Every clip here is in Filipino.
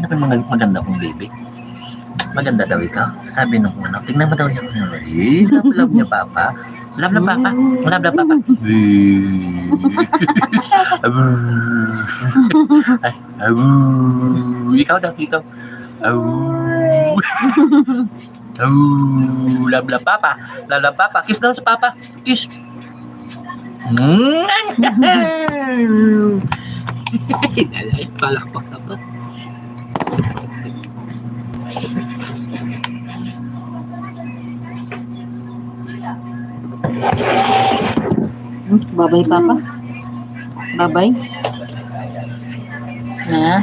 sinabi maganda kong baby. Maganda daw ikaw. Sabi nung ano, tingnan mo daw yung love niya papa. Love papa. Love papa. Ikaw daw, ikaw. Love papa. Love papa. Kiss daw sa papa. Kiss. Palakpak na pa. Babay papa. Babay. Na.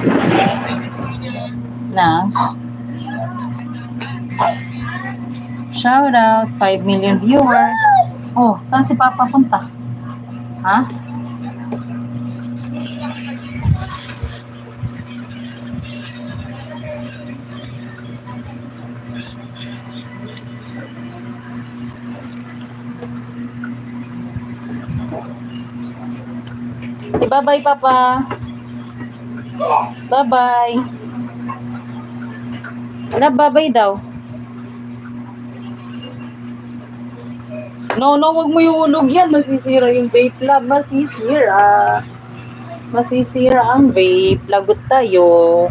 Shout out 5 million viewers. Oh, saan si papa punta? Ha? Si babay papa. Bye-bye. Babay daw. No, wag mo ihulog yan. Masisira yung vape lab. Masisira. Masisira ang vape. Lagot tayo.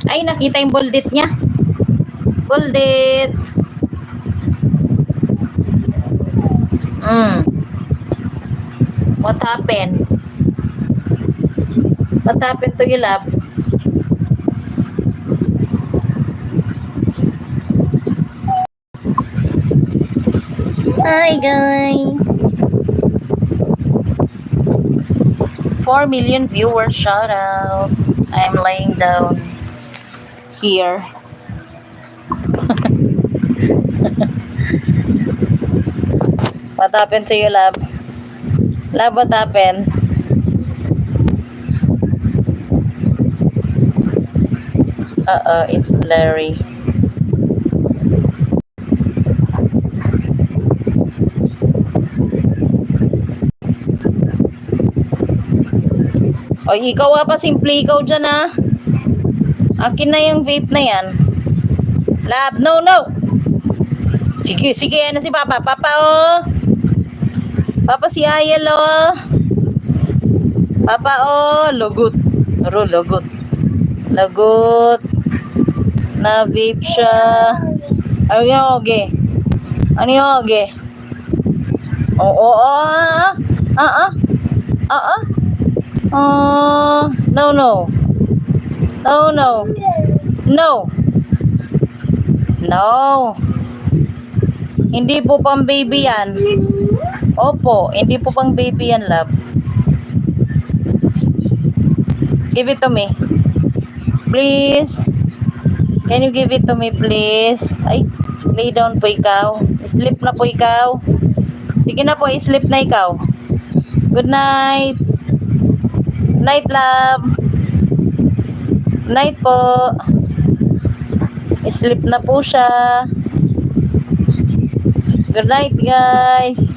Ay, nakita yung bullet niya. Bullet. What happened? What happened to you, love? Hi, guys. 4 million viewers, shout out. I'm laying down here. What happened to you, love? Love, what happened? It's blurry. O, ikaw pa, simple ikaw dyan, ha? Akin na yung vape na yan. Lab, no. Sige, ano si Papa? Papa, oh. Papa, si Ayel, oh. Papa, oh. Lagot. Lagot. Na vape siya. Ano yung oge? No. Hindi po pang baby yan. Opo, hindi po pang baby yan, love. Give it to me. Please. Can you give it to me, please? Ay, lay down po ikaw. Sleep na po ikaw. Sige na po, sleep na ikaw. Good night. Night, love. Night po. Sleep na po siya. Good night, guys.